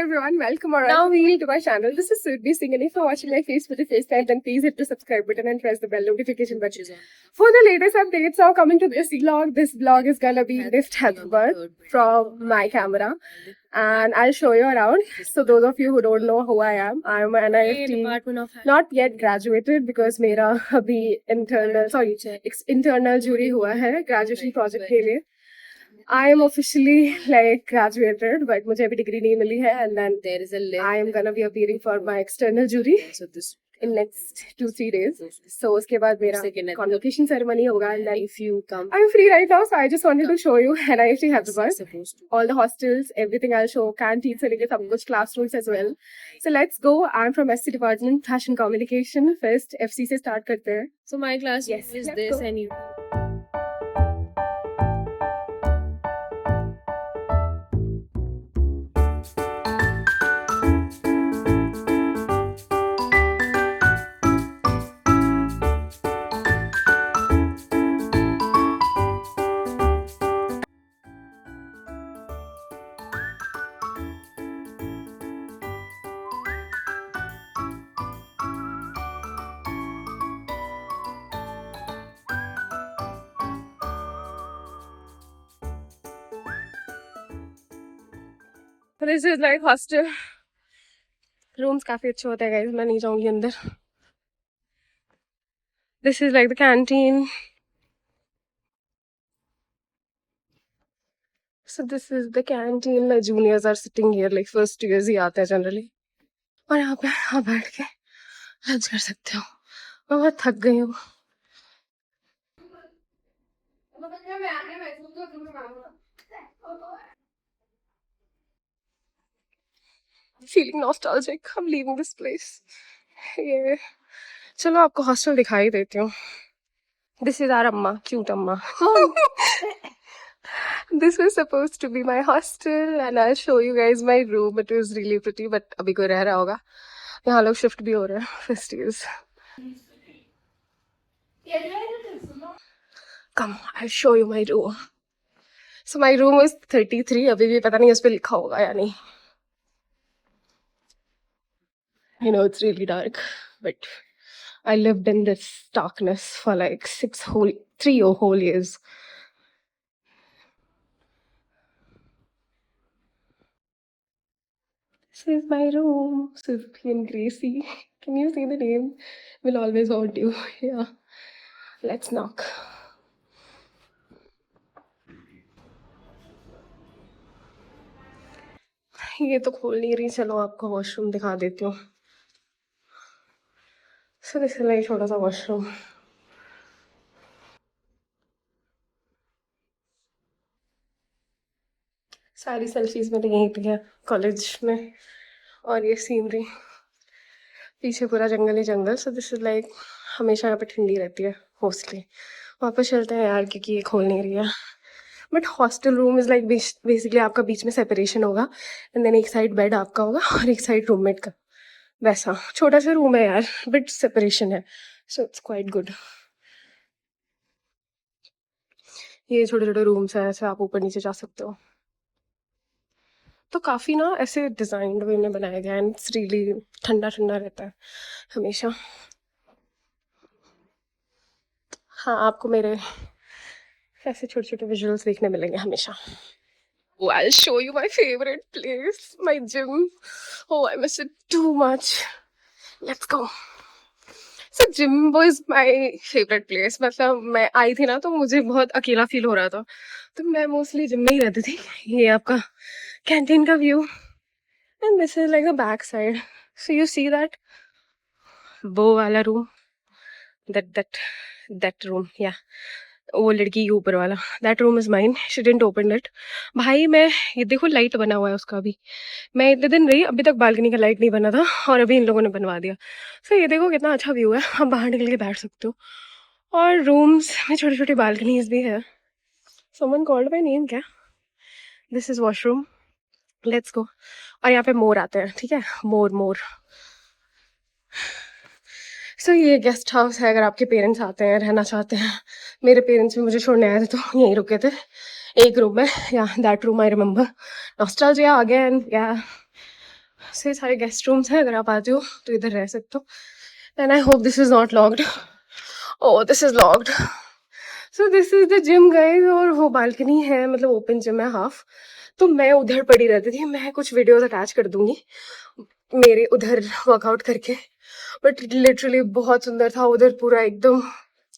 Everyone, welcome or now to my channel. This is Surbhi Singh, and if you're watching my face for the first time, then please hit the subscribe button and press the bell notification button. For the latest updates now coming to this vlog is gonna be Lift Hyderabad from my camera, and I'll show you around. So those of you who don't know who I am an IFT, not yet graduated because मेरा अभी internal jury हुआ है graduation project के लिए. I am officially like graduated, but मुझे अभी degree नहीं मिली है, and then there is a list. I am gonna be appearing for my external jury. So this in next 2-3 days. So उसके बाद मेरा convocation ceremony होगा, and then if you come, I'm free right now, so I just wanted to show you NIFT Hyderabad, all the hostels, everything I'll show, canteen से लेके सब कुछ, classrooms as well. So let's go. I'm from SC department, fashion communication. First FC से start करते हैं. So my class is this, and you. This is like hostel. Rooms काफी अच्छे होते हैं guys. मैं नहीं जाऊंगी अंदर. This is like the canteen. So this is the canteen. My juniors are sitting here. Like first years ही आते हैं generally. और यहाँ पे आप बैठ के लंच कर सकते हो. मैं बहुत थक गई हूँ. Feeling nostalgic. I'm leaving this place. Yeah. चलो आपको हॉस्टल दिखाई देती हूँ. This is our amma, cute amma. This was supposed to be my hostel, and I'll show you guys my room. It was really pretty, but अभी कोई रह रहा होगा. यहाँ लोग shift भी हो रहे हैं. First years. Come, I'll show you my room. So my room is 33. अभी भी पता नहीं उस पे लिखा होगा या नहीं. I know it's really dark, but I lived in this darkness for like 3 whole years. This is my room, Surbhi and Gracie. Can you see the name? Will always haunt you. Yeah. Let's knock. ये तो खोल नहीं रही. चलो आपको washroom दिखा देती हूँ. So this is like छोटा सा वॉशरूम. सारी सेल्फीज मैंने यहीं पे है कॉलेज में. और ये सीनरी, पीछे पूरा जंगल ही जंगल. सो दिस इज लाइक हमेशा यहाँ पे ठंडी रहती है मोस्टली. वापस चलते हैं यार क्योंकि ये खोल नहीं रही है. But hostel room is like basically आपका बीच में सेपरेशन होगा, एंड देन एक साइड बेड आपका होगा और एक साइड रूममेट का. वैसा छोटा सा रूम है यार, बट सेपरेशन है. So it's quite good. ये छोटे छोटे रूम्स हैं, ऐसे आप ऊपर नीचे जा सकते हो. तो काफ़ी ना ऐसे डिज़ाइंड वे में बनाया गया है, एंड इट्स रियली ठंडा ठंडा रहता है हमेशा. हाँ, आपको मेरे ऐसे छोटे छोटे विजुअल्स देखने मिलेंगे हमेशा. Oh, I'll show you my favorite place, my gym. Oh, I miss it too much. Let's go. So gym was my favorite place. मतलब मैं आई थी ना तो मुझे बहुत अकेला फील हो रहा था, तो मैं मोस्टली जिम में ही रहती थी. ये आपका कैंटीन का view, and this is like the back side. So you see that वो वाला रूम, that room, yeah. वो लड़की के ऊपर वाला, that room is mine. She didn't open it. भाई मैं ये देखो लाइट बना हुआ है उसका भी. मैं इतने दिन रही, अभी तक बालकनी का लाइट नहीं बना था, और अभी इन लोगों ने बनवा दिया. सो ये देखो कितना अच्छा व्यू है. आप बाहर निकल के बैठ सकते हो, और रूम्स में छोटी छोटी बालकनीज भी है. समवन कॉल्ड माय नेम क्या? This is washroom. Let's go. और यहाँ पे मोर आते हैं, ठीक है, मोर. सो ये गेस्ट हाउस है, अगर आपके पेरेंट्स आते हैं, रहना चाहते हैं. मेरे पेरेंट्स भी मुझे छोड़ने आए थे तो यहीं रुके थे एक रूम में. या that room I remember. Nostalgia again. या से सारे गेस्ट रूम्स हैं, अगर आप आते हो तो इधर रह सकते हो. And I hope this is not locked. Oh this is locked. So this is the gym guys. और वो बालकनी है, मतलब ओपन जिम है हाफ. तो मैं उधर पड़ी रहती थी. मैं कुछ वीडियोस अटैच कर दूंगी मेरे उधर वर्कआउट करके. बट लिटरली बहुत सुंदर था उधर, पूरा एकदम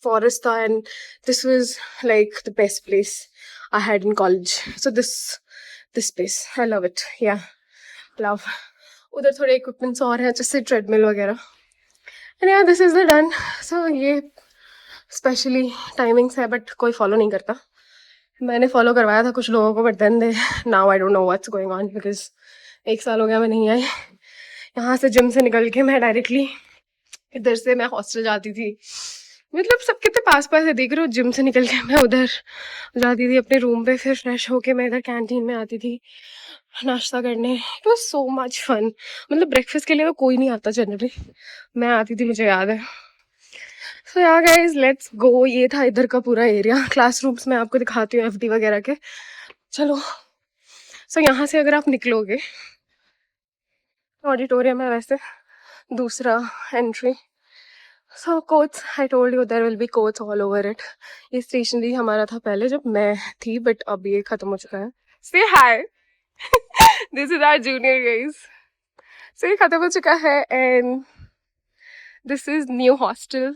फॉरेस्ट था. And this was like the best place I had in college. So this place I love it. या लव. उधर थोड़े इक्विपमेंट्स और हैं जैसे ट्रेडमिल वगैरह. एंड या this is the done. So ये स्पेशली टाइमिंग्स है बट कोई फॉलो नहीं करता. मैंने फॉलो करवाया था कुछ लोगों को, but then they now I don't know what's going on, because 1 साल हो गया मैं नहीं आई. यहाँ से जिम से निकल के मैं डायरेक्टली इधर से मैं हॉस्टल जाती थी. मतलब सब कितने पास पास है, देख रहे हो. जिम से निकल के मैं उधर जाती थी अपने रूम पे, फिर फ्रेश होके मैं इधर कैंटीन में आती थी नाश्ता करने. It was so much fun. मतलब ब्रेकफास्ट के लिए तो कोई नहीं आता जनरली, मैं आती थी, मुझे याद है. सो या गाइज लेट्स गो. ये था इधर का पूरा एरिया. क्लासरूम्स मैं आपको दिखाती हूँ एफडी वगैरह के. चलो. सो यहाँ से अगर आप निकलोगे, ऑडिटोरियम है वैसे, दूसरा entry. So coats, I told you there will be coats all over it. ये स्टेशनरी हमारा था पहले जब मैं थी, बट अब ये खत्म हो चुका है. Say hi. This is our junior guys. So ये खत्म हो चुका है. And this is new hostel.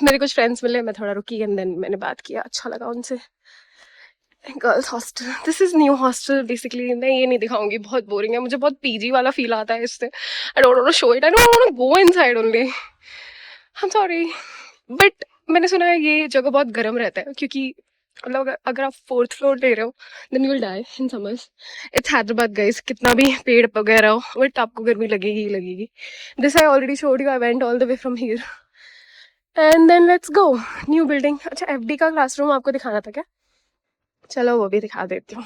मेरे कुछ फ्रेंड्स मिले, मैं थोड़ा रुकी एंड देन मैंने बात किया, अच्छा लगा उनसे. Girls hostel. This is new hostel basically. मैं ये नहीं दिखाऊंगी, बहुत बोरिंग है. मुझे बहुत पीजी वाला फील आता है इससे. I don't want to show it. I don't want to go inside only. I am sorry. But मैंने सुना है ये जगह बहुत गर्म रहता है, क्योंकि मतलब अगर आप 4th फ्लोर ले रहे हो then you will die in summers. It's Hyderabad guys. कितना भी पेड़ वगैरह हो बट आपको गर्मी लगेगी ही लगेगी. This I already showed you. I went all the way from here. And then let's go. New building. अच्छा एफडी का क्लासरूम आपको दिखाना था क्या? चलो वो भी दिखा देती हूँ.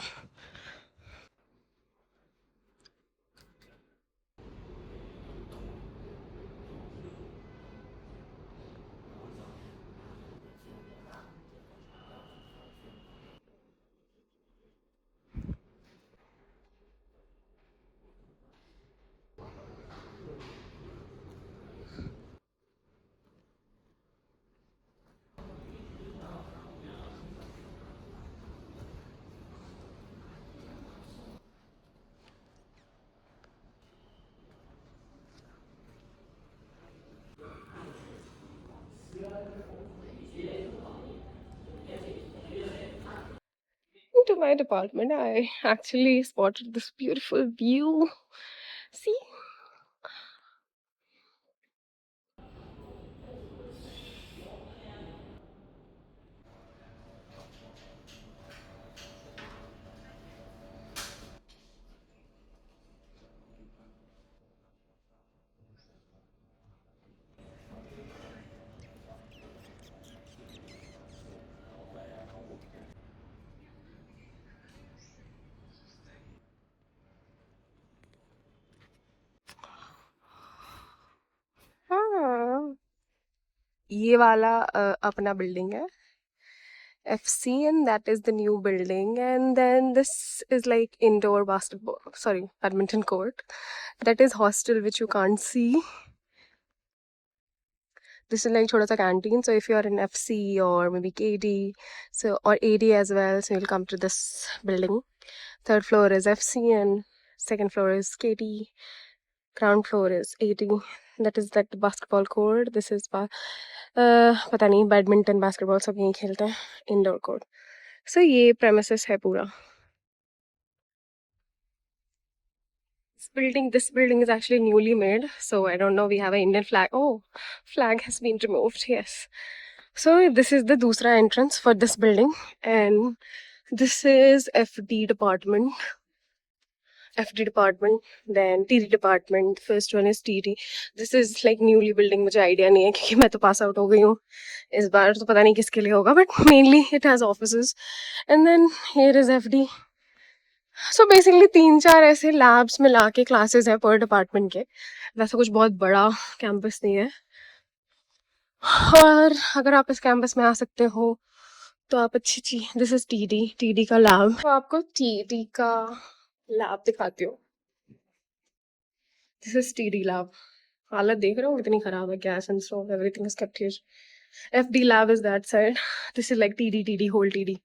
To my department, I actually spotted this beautiful view. See? हाँ, ये वाला अपना बिल्डिंग है FC, and that is the new building. And then this is like indoor basketball, sorry, badminton court. That is hostel, which you can't see. This is like छोटा सा canteen. So if you are in FC or maybe KD, so or AD as well, so you'll come to this building. 3rd floor is FC and 2nd floor is KD. Ground floor is AD. That is that basketball court. This is पता नहीं, badminton basketball सब यहीं खेलते हैं. Indoor court. सो ये premises है पूरा. This building is actually newly made, so I don't know. We have an Indian flag. Oh, flag has been removed. Yes. So this is the दूसरा entrance for this building, and this is FD department. FD department, then TD department. First one is TD. This is like newly building. मुझे idea नहीं है क्योंकि मैं तो pass out हो गई हूँ इस बार, तो पता नहीं किसके लिए होगा, but mainly it has offices. And then here is FD. So basically 3-4 ऐसे labs मिला के classes है per department के. वैसा कुछ बहुत बड़ा campus नहीं है. और अगर आप इस campus में आ सकते हो तो आप अच्छी दिस इज TD का लैब. तो आपको TD का लैब दिखाती हूँ. This is TD lab. हालत देख रहे हो कितनी खराब है. Gas and stove everything is kept here. FD lab is that side. This is like TD whole TD.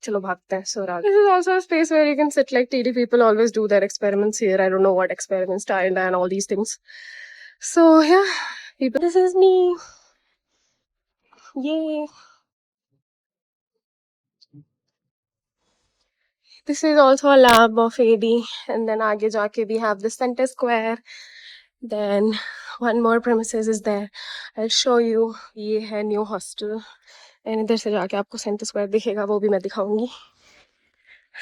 चलो भागते हैं Swaraj. This is also a space where you can sit. Like TD people always do their experiments here. I don't know what experiments, and all these things. So yeah, people. This is me. Yay. This is also a lab of AD, and then आगे जाके we have the center square. Then one more premises is there. I'll show you. ये है new hostel. And इधर से जाके आपको center square दिखेगा, वो भी मैं दिखाऊंगी.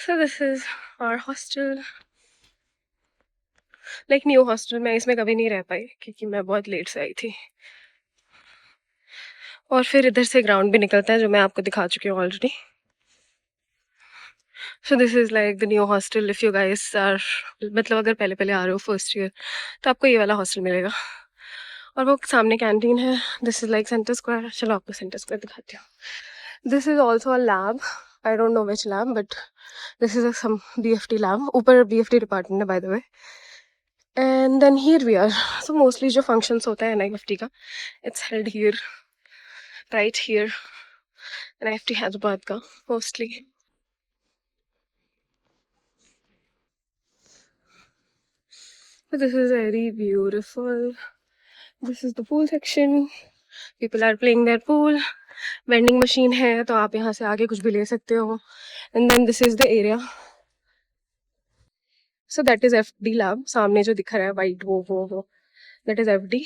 So this is our hostel. Like new hostel. मैं इसमें कभी नहीं रह पाई क्योंकि मैं बहुत लेट से आई थी. और फिर इधर से ग्राउंड भी निकलता है जो मैं आपको दिखा चुकी हूँ already. So this is like the new hostel. If you guys are मतलब अगर पहले पहले आ रहे हो फर्स्ट ईयर तो आपको ये वाला हॉस्टल मिलेगा. और वो सामने कैंटीन है. This is like centre square. चलो आपको सेंटर स्क्वायर दिखाती हूँ. This is also a lab. I don't know which lab but this is some BFT lab. ऊपर BFT डिपार्टमेंट है by the way. And then here we are. So mostly जो functions होता है NIFT का it's held here, right here. NIFT Hyderabad का मोस्टली. This is very beautiful. This is the pool section. People are playing their pool. Vending machine है तो आप यहाँ से आगे कुछ भी ले सकते हो. And then this is the area. So that is FD lab. सामने जो दिख रहा है white वो that is FD.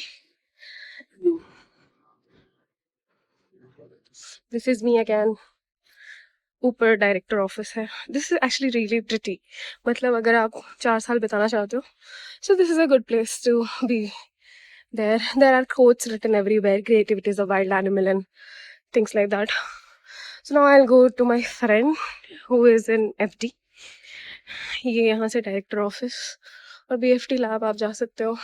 This is me again. ऊपर डायरेक्टर ऑफिस है. This is actually really pretty. मतलब अगर आप 4 साल बिताना चाहते हो so this is a good place to be. There are quotes written everywhere. Creativity is a wild animal and things like that. So now I'll go to my friend who is in FD. ये यहाँ से director office और BFT lab आप जा सकते हो.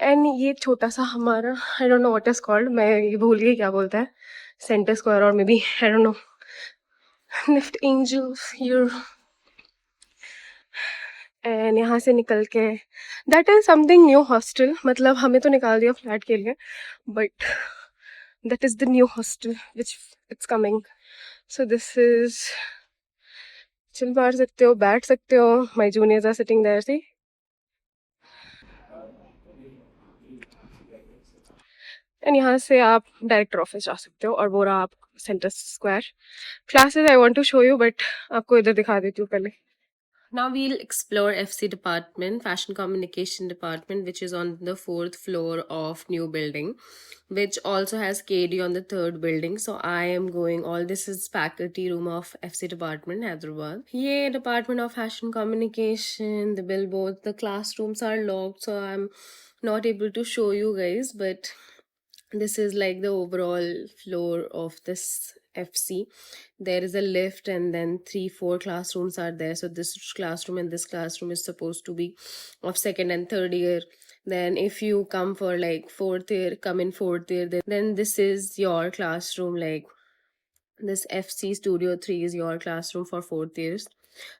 And ये छोटा सा हमारा आई don't know what is called. मैं ये भूल गई क्या बोलता है. सेंटर स्क्वायर और maybe I don't know. Lift angels here. And यहाँ से निकल के that is something new hostel. मतलब हमें तो निकाल दिया फ्लैट के लिए but that is the new hostel which it's coming. So this is chill मार सकते हो, बैठ सकते हो. My juniors are sitting there. See and यहाँ से आप डायरेक्टर ऑफिस जा सकते हो और वो रहा आप centre square. Classes I want to show you but आपको इधर दिखा देती हूँ पहले. Now we'll explore FC department, fashion communication department, which is on the 4th floor of new building, which also has KD on the 3rd building. So I am going, all this is faculty room of FC department, Hyderabad. Yeah, department of fashion communication, the billboards, the classrooms are locked, so I'm not able to show you guys, but this is like the overall floor of this FC. There is a lift and then 3-4 classrooms are there. So this classroom and this classroom is supposed to be of 2nd and 3rd year. Then if you come for like 4th year, come in 4th year, then this is your classroom. Like this FC Studio 3 is your classroom for 4th years.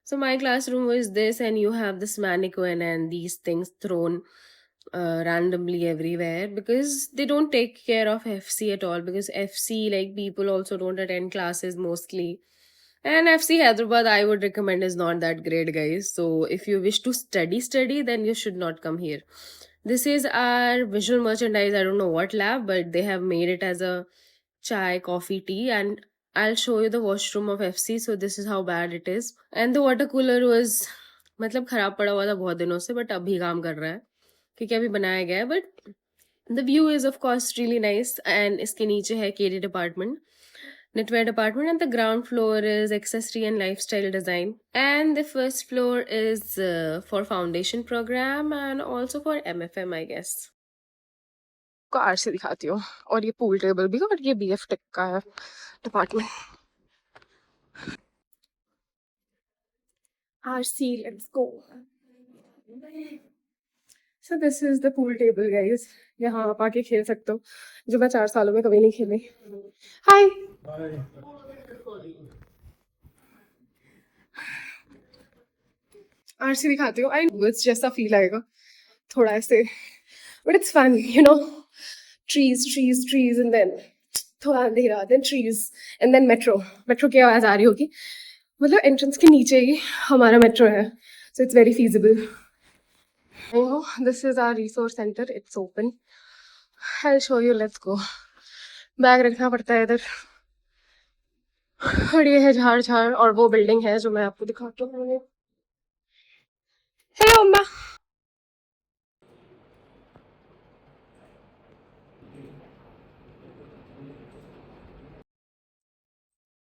So my classroom was this, and you have this mannequin and these things thrown randomly everywhere because they don't take care of FC at all. Because FC, like, people also don't attend classes mostly. And FC Hyderabad, I would recommend, is not that great, guys. So if you wish to study, then you should not come here. This is our visual merchandise. I don't know what lab, but they have made it as a chai, coffee, tea, and I'll show you the washroom of FC. So this is how bad it is. And the water cooler was मतलब खराब पड़ा हुआ था बहुत दिनों से, but अभी काम कर रहा है क्योंकि अभी बनाया गया है. But the view is of course really nice. And इसके नीचे है KD department, knitwear department, and the ground floor is accessory and lifestyle design, and the first floor is for foundation program and also for MFM, I guess. Car से दिखाती हूँ. और ये pool table भी और ये BF टेक का है department. RC, let's go. So this is the pool table, guys. यहाँ आप आके खेल सकते हो जो मैं 4 सालों में कभी नहीं खेली. Hi. RC दिखाती हूँ. आई नो इट्स जैसा फील आएगा थोड़ा ऐसे, but it's fun, you know, trees and then थोड़ा अंधेरा, then trees and then metro की आवाज आ रही होगी, मतलब एंट्रेंस के नीचे ही हमारा मेट्रो है, so it's very feasible. You know, this is our resource center, it's open. I'll show you, let's go. Bag रखना पड़ता है इधर, और ये है झाड़ और वो बिल्डिंग है जो मैं आपको दिखाती हूँ. Hey अम्मा.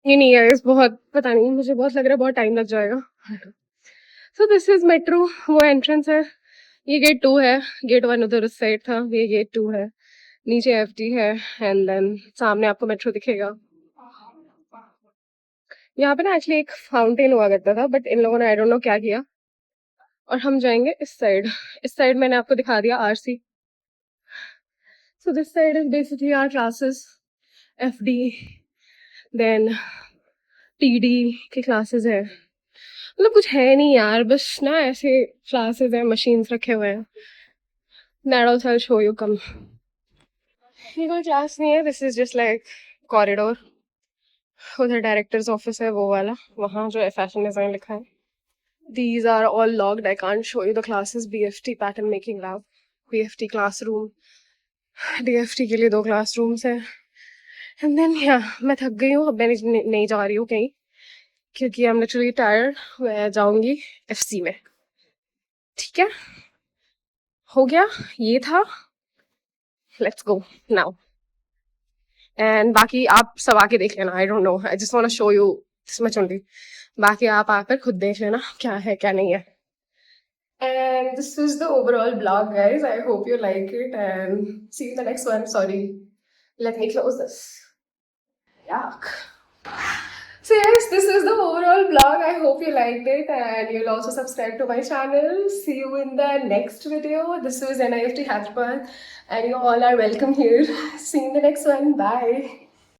ये नहीं है, इस बहुत पता नहीं, मुझे बहुत लग रहा है बहुत टाइम लग जाएगा. सो दिस इज मेट्रो, वो एंट्रेंस है, ये गेट 2 है, गेट 1 उधर उस साइड था, ये गेट 2 है, नीचे एफडी है, एंड देन सामने आपको मेट्रो दिखेगा. यहाँ पे ना एक्चुअली एक फाउंटेन हुआ करता था, बट इन लोगों ने आई डोंट नो क्या किया, और हम जाएंगे इस साइड मैंने आपको दिखा दिया RC. So this side is basically our classes, FD then TD की क्लासेस है, मतलब कुछ है नहीं यार, बस ना ऐसे क्लासेस है, मशीन्स रखे हुए हैं. That also I'll show you, come. ये कोई क्लास नहीं है, this is just like corridor. उधर डायरेक्टर्स ऑफिस है वो वाला, वहाँ जो है फैशन डिजाइन लिखा है. These are all logged, I can't show you the classes. BFT pattern making lab, BFT classroom, DFT के लिए 2 classrooms है. And then yeah, मैं थक गई हूँ, अब मैं नहीं जा रही हूँ कहीं, क्योंकि I'm literally tired. मैं जाऊंगी FC में, ठीक है, हो गया, ये था, लेट्स गो नाउ. एंड बाकी आप सब आके देख लेना, I don't know, I just want to show you this much only. बाकी आप आकर खुद देख लेना क्या है क्या नहीं है. And this is the overall vlog, guys. I hope you like it and see you in the next one. Sorry, let me close this. Yuck. So yes, this is the overall vlog. I hope you liked it and you'll also subscribe to my channel. See you in the next video. This was NIFT Hyderabad and you all are welcome here. See you in the next one. Bye.